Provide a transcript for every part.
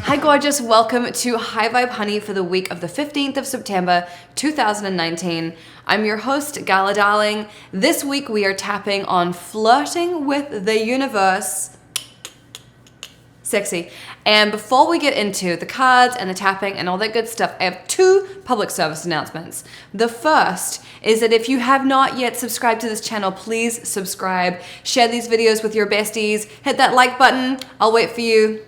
Hi gorgeous, welcome to High Vibe Honey for the week of the 15th of September 2019. I'm your host, Gala Darling. This week we are tapping on flirting with the universe. Sexy. And before we get into the cards and the tapping and all that good stuff, I have two public service announcements. The first is that if you have not yet subscribed to this channel, please subscribe. Share these videos with your besties. Hit that like button. I'll wait for you.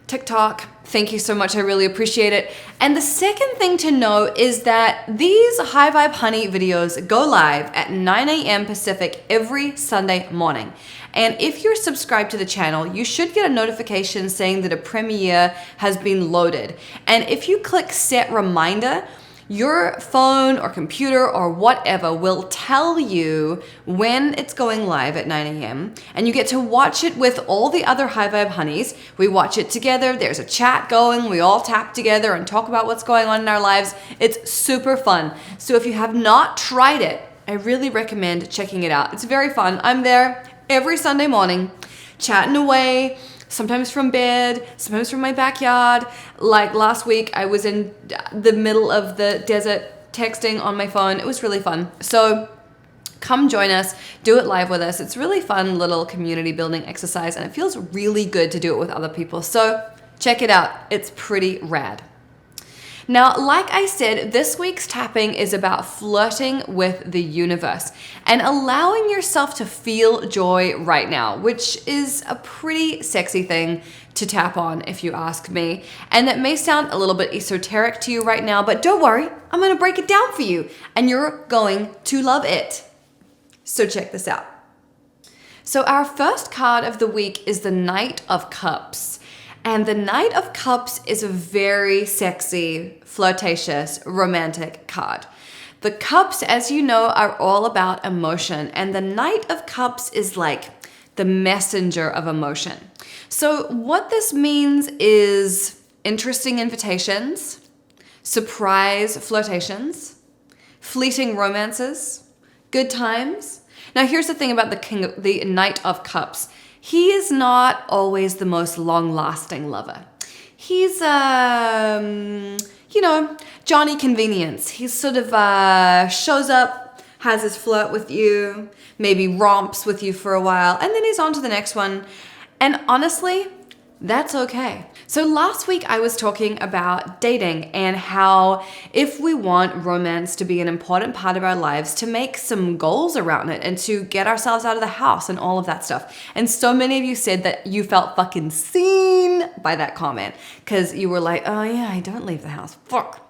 TikTok, thank you so much. I really appreciate it. And the second thing to know is that these High Vibe Honey videos go live at 9 a.m. Pacific every Sunday morning. And if you're subscribed to the channel, you should get a notification saying that a premiere has been loaded. And if you click set reminder, your phone or computer or whatever will tell you when it's going live at 9 a.m. and you get to watch it with all the other High Vibe Honeys. We watch it together. There's a chat going. We all tap together and talk about what's going on in our lives. It's super fun. So if you have not tried it, I really recommend checking it out. It's very fun. I'm there every Sunday morning, chatting away, sometimes from bed, sometimes from my backyard. Like last week, I was in the middle of the desert texting on my phone. It was really fun. So come join us, do it live with us. It's really fun little community building exercise and it feels really good to do it with other people. So check it out. It's pretty rad. Now, like I said, this week's tapping is about flirting with the universe and allowing yourself to feel joy right now, which is a pretty sexy thing to tap on if you ask me. And that may sound a little bit esoteric to you right now, but don't worry, I'm gonna break it down for you and you're going to love it. So check this out. So our first card of the week is the Knight of Cups. And the Knight of Cups is a very sexy, flirtatious, romantic card. The cups, as you know, are all about emotion. And the Knight of Cups is like the messenger of emotion. So what this means is interesting invitations, surprise flirtations, fleeting romances, good times. Now here's the thing about the Knight of Cups. He is not always the most long-lasting lover. He's, Johnny Convenience. He sort of shows up, has his flirt with you, maybe romps with you for a while, and then he's on to the next one. And honestly, that's okay. So last week I was talking about dating and how if we want romance to be an important part of our lives, to make some goals around it and to get ourselves out of the house and all of that stuff. And so many of you said that you felt fucking seen by that comment because you were like, oh yeah, I don't leave the house, fuck.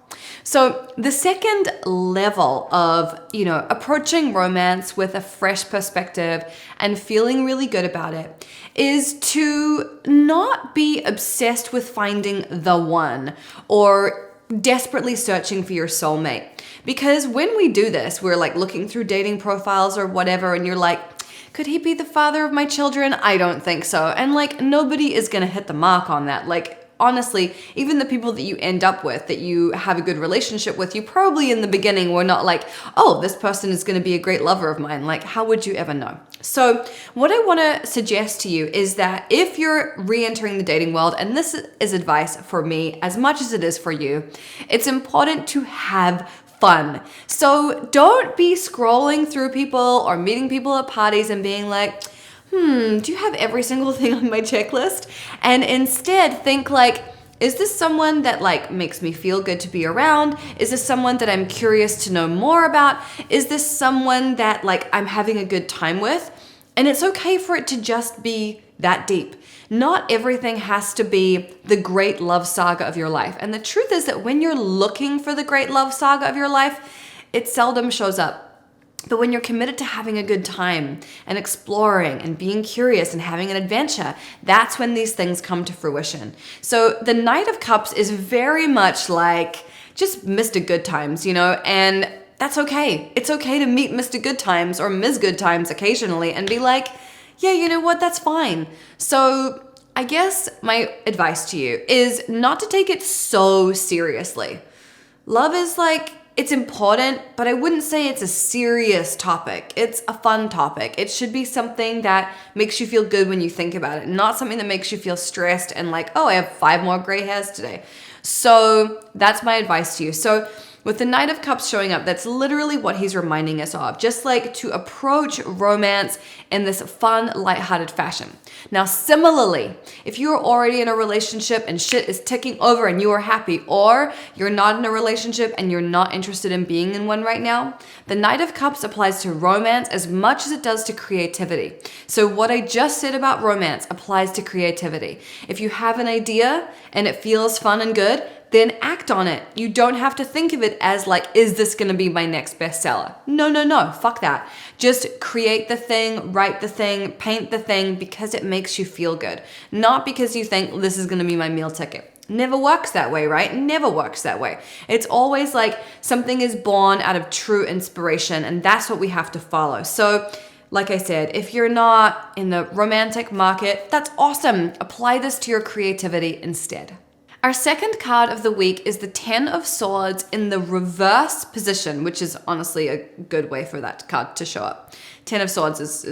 So the second level of, approaching romance with a fresh perspective and feeling really good about it is to not be obsessed with finding the one or desperately searching for your soulmate. Because when we do this, we're like looking through dating profiles or whatever and you're like, could he be the father of my children? I don't think so. And like nobody is gonna hit the mark on that. Like honestly, even the people that you end up with, that you have a good relationship with, you probably in the beginning were not like, oh, this person is going to be a great lover of mine. Like, how would you ever know? So what I want to suggest to you is that if you're re-entering the dating world, and this is advice for me as much as it is for you, it's important to have fun. So don't be scrolling through people or meeting people at parties and being like, do you have every single thing on my checklist? And instead think like, is this someone that like makes me feel good to be around? Is this someone that I'm curious to know more about? Is this someone that like I'm having a good time with? And it's okay for it to just be that deep. Not everything has to be the great love saga of your life. And the truth is that when you're looking for the great love saga of your life, it seldom shows up. But when you're committed to having a good time and exploring and being curious and having an adventure, that's when these things come to fruition. So the Knight of Cups is very much like just Mr. Good Times, and that's okay. It's okay to meet Mr. Good Times or Ms. Good Times occasionally and be like, yeah, you know what, that's fine. So I guess my advice to you is not to take it so seriously. Love is like it's important, but I wouldn't say it's a serious topic. It's a fun topic. It should be something that makes you feel good when you think about it, not something that makes you feel stressed and like, oh, I have 5 more gray hairs today. So that's my advice to you. So with the Knight of Cups showing up, that's literally what he's reminding us of, just like to approach romance in this fun, lighthearted fashion. Now, similarly, if you're already in a relationship and shit is ticking over and you are happy, or you're not in a relationship and you're not interested in being in one right now, the Knight of Cups applies to romance as much as it does to creativity. So what I just said about romance applies to creativity. If you have an idea and it feels fun and good, then act on it. You don't have to think of it as like, is this gonna be my next bestseller? No, fuck that. Just create the thing, write the thing, paint the thing because it makes you feel good. Not because you think this is gonna be my meal ticket. Never works that way, right? Never works that way. It's always like something is born out of true inspiration, and that's what we have to follow. So, like I said, if you're not in the romantic market, that's awesome. Apply this to your creativity instead. Our second card of the week is the 10 of Swords in the reverse position, which is honestly a good way for that card to show up. 10 of Swords is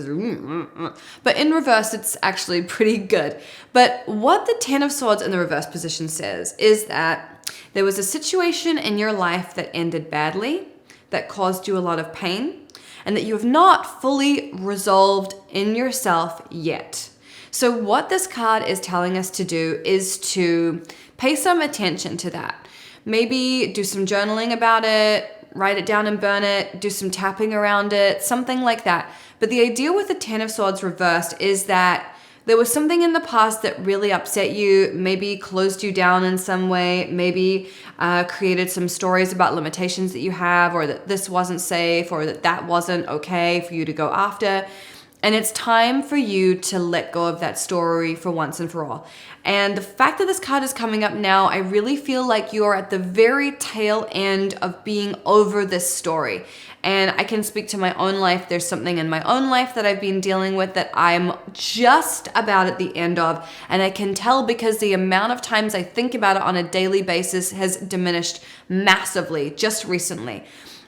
but in reverse, it's actually pretty good. But what the 10 of Swords in the reverse position says is that there was a situation in your life that ended badly, that caused you a lot of pain, and that you have not fully resolved in yourself yet. So what this card is telling us to do is to pay some attention to that. Maybe do some journaling about it, write it down and burn it, do some tapping around it, something like that. But the idea with the 10 of Swords reversed is that there was something in the past that really upset you, maybe closed you down in some way, maybe created some stories about limitations that you have, or that this wasn't safe, or that wasn't okay for you to go after. And it's time for you to let go of that story for once and for all. And the fact that this card is coming up now, I really feel like you're at the very tail end of being over this story. And I can speak to my own life. There's something in my own life that I've been dealing with that I'm just about at the end of. And I can tell because the amount of times I think about it on a daily basis has diminished massively just recently.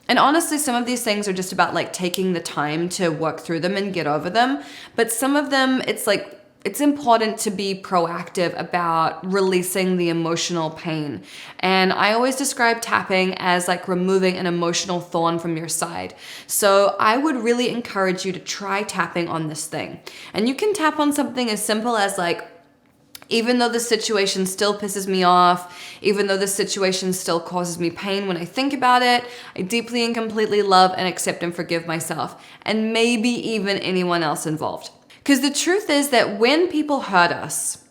And honestly, some of these things are just about like taking the time to work through them and get over them. But some of them, it's important to be proactive about releasing the emotional pain. And I always describe tapping as like removing an emotional thorn from your side. So I would really encourage you to try tapping on this thing. And you can tap on something as simple as like, even though the situation still pisses me off, even though the situation still causes me pain when I think about it, I deeply and completely love and accept and forgive myself, and maybe even anyone else involved. Because the truth is that when people hurt us,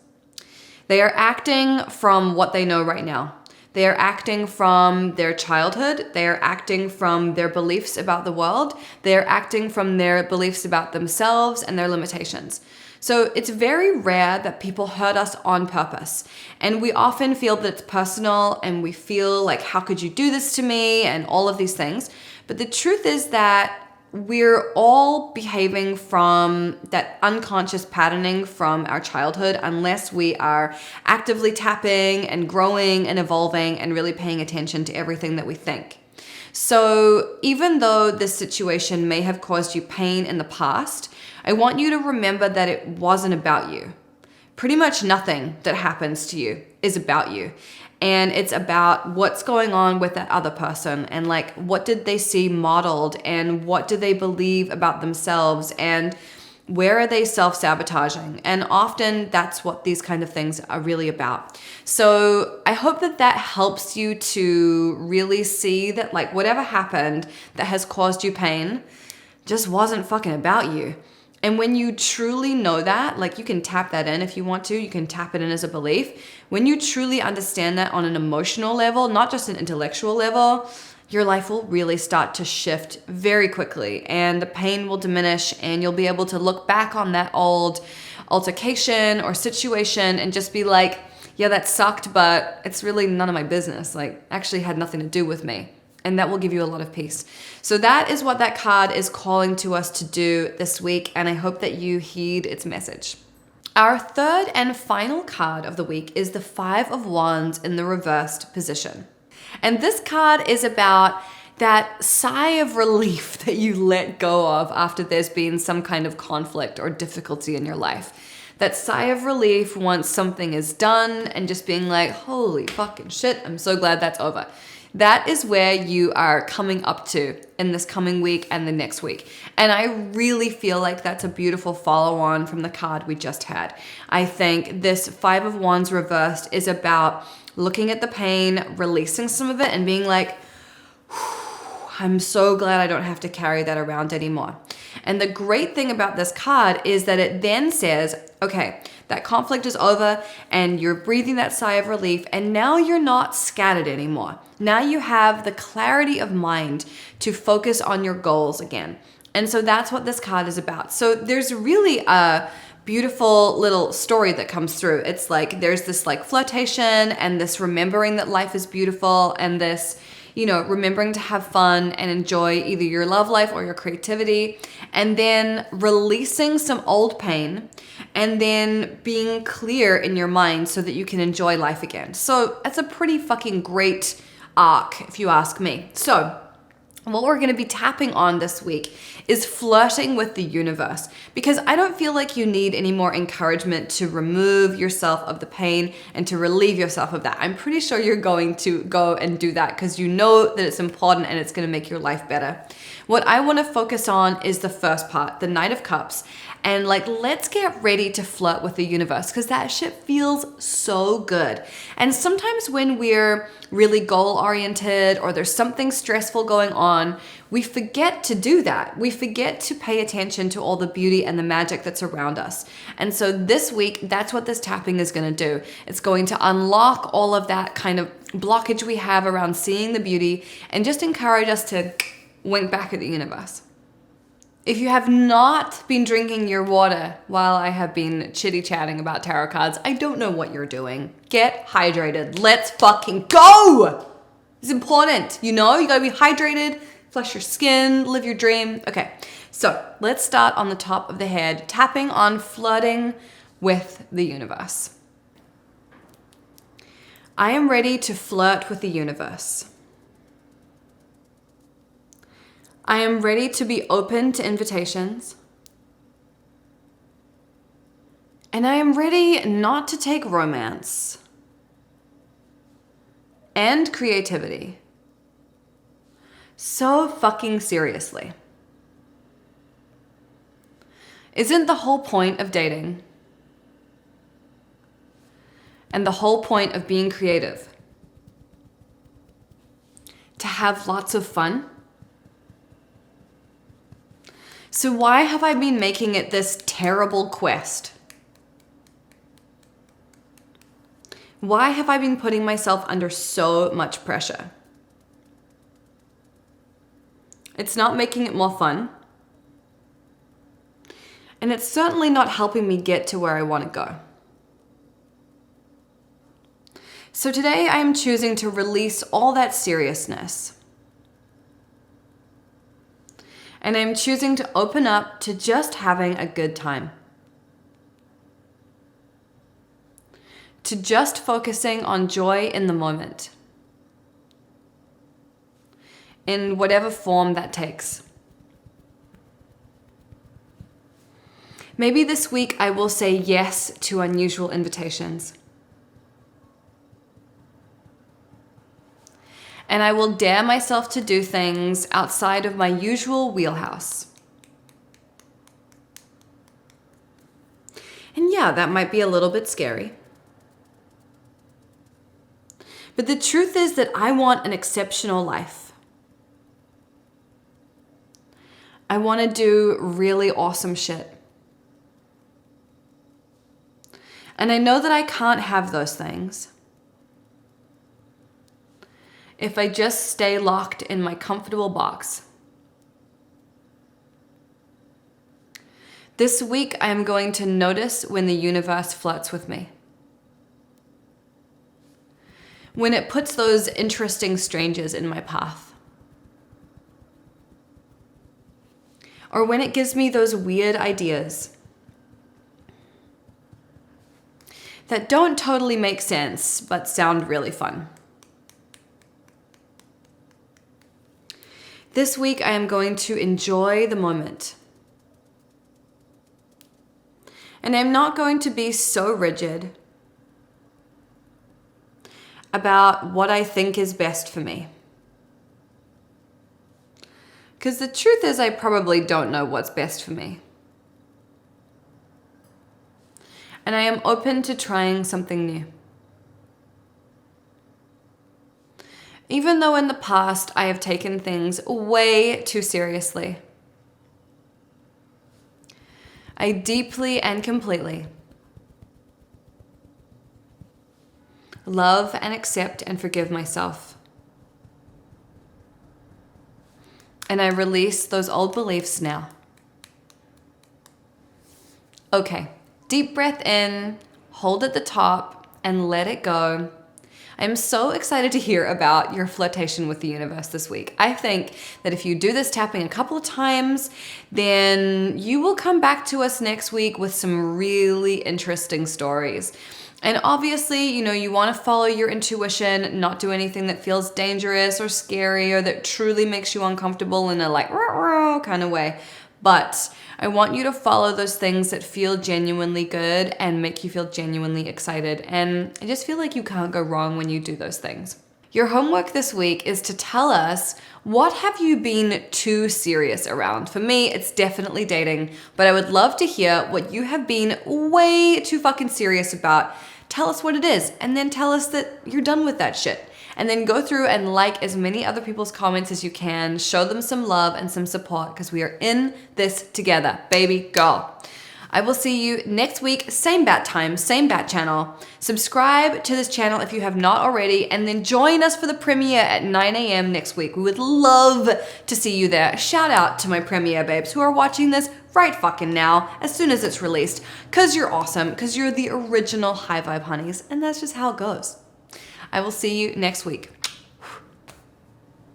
they are acting from what they know right now. They are acting from their childhood. They are acting from their beliefs about the world. They are acting from their beliefs about themselves and their limitations. So it's very rare that people hurt us on purpose. And we often feel that it's personal and we feel like, how could you do this to me? And all of these things. But the truth is that we're all behaving from that unconscious patterning from our childhood unless we are actively tapping and growing and evolving and really paying attention to everything that we think. So even though this situation may have caused you pain in the past, I want you to remember that it wasn't about you. Pretty much nothing that happens to you is about you. And it's about what's going on with that other person and like what did they see modeled and what do they believe about themselves and where are they self-sabotaging? And often that's what these kind of things are really about. So I hope that that helps you to really see that like whatever happened that has caused you pain just wasn't fucking about you. And when you truly know that, like you can tap that in if you want to, you can tap it in as a belief. When you truly understand that on an emotional level, not just an intellectual level, your life will really start to shift very quickly and the pain will diminish and you'll be able to look back on that old altercation or situation and just be like, yeah, that sucked, but it's really none of my business. Like actually had nothing to do with me. And that will give you a lot of peace. So that is what that card is calling to us to do this week. And I hope that you heed its message. Our third and final card of the week is the 5 of Wands in the reversed position. And this card is about that sigh of relief that you let go of after there's been some kind of conflict or difficulty in your life. That sigh of relief once something is done and just being like, holy fucking shit, I'm so glad that's over. That is where you are coming up to in this coming week and the next week. And I really feel like that's a beautiful follow on from the card we just had. I think this Five of Wands reversed is about looking at the pain, releasing some of it and being like, I'm so glad I don't have to carry that around anymore. And the great thing about this card is that it then says, okay, that conflict is over and you're breathing that sigh of relief and now you're not scattered anymore. Now you have the clarity of mind to focus on your goals again. And so that's what this card is about. So there's really a beautiful little story that comes through. It's like there's this like flirtation and this remembering that life is beautiful and this, you know, remembering to have fun and enjoy either your love life or your creativity, and then releasing some old pain and then being clear in your mind so that you can enjoy life again. So it's a pretty fucking great arc, if you ask me. So what we're going to be tapping on this week is flirting with the universe, because I don't feel like you need any more encouragement to remove yourself of the pain and to relieve yourself of that. I'm pretty sure you're going to go and do that because you know that it's important and it's going to make your life better. What I want to focus on is the first part, the Knight of Cups. And like, let's get ready to flirt with the universe because that shit feels so good. And sometimes when we're really goal oriented or there's something stressful going on, we forget to do that. We forget to pay attention to all the beauty and the magic that's around us. And so this week, that's what this tapping is going to do. It's going to unlock all of that kind of blockage we have around seeing the beauty and just encourage us to wink back at the universe. If you have not been drinking your water while I have been chitty-chatting about tarot cards, I don't know what you're doing. Get hydrated. Let's fucking go! It's important, you know? You gotta be hydrated, flush your skin, live your dream. Okay, so let's start on the top of the head, tapping on flirting with the universe. I am ready to flirt with the universe. I am ready to be open to invitations. And I am ready not to take romance and creativity so fucking seriously. Isn't the whole point of dating and the whole point of being creative to have lots of fun? So why have I been making it this terrible quest? Why have I been putting myself under so much pressure? It's not making it more fun. And it's certainly not helping me get to where I want to go. So today I am choosing to release all that seriousness. And I'm choosing to open up to just having a good time. To just focusing on joy in the moment. In whatever form that takes. Maybe this week I will say yes to unusual invitations. And I will dare myself to do things outside of my usual wheelhouse. And yeah, that might be a little bit scary. But the truth is that I want an exceptional life. I want to do really awesome shit. And I know that I can't have those things if I just stay locked in my comfortable box. This week, I am going to notice when the universe flirts with me. When it puts those interesting strangers in my path. Or when it gives me those weird ideas that don't totally make sense, but sound really fun. This week, I am going to enjoy the moment. And I'm not going to be so rigid about what I think is best for me. Because the truth is, I probably don't know what's best for me. And I am open to trying something new. Even though in the past I have taken things way too seriously. I deeply and completely love and accept and forgive myself. And I release those old beliefs now. Okay, deep breath in, hold at the top, and let it go. I'm so excited to hear about your flirtation with the universe this week. I think that if you do this tapping a couple of times, then you will come back to us next week with some really interesting stories. And obviously, you want to follow your intuition, not do anything that feels dangerous or scary or that truly makes you uncomfortable in a like rah, rah kind of way. But I want you to follow those things that feel genuinely good and make you feel genuinely excited. And I just feel like you can't go wrong when you do those things. Your homework this week is to tell us, what have you been too serious around? For me, it's definitely dating, but I would love to hear what you have been way too fucking serious about. Tell us what it is, and then tell us that you're done with that shit. And then go through and like as many other people's comments as you can. Show them some love and some support because we are in this together, baby girl. I will see you next week, same bat time, same bat channel. Subscribe to this channel if you have not already, and then join us for the premiere at 9 a.m. next week. We would love to see you there. Shout out to my premiere babes who are watching this right fucking now, as soon as it's released, because you're awesome, because you're the original High Vibe honeys, and that's just how it goes. I will see you next week.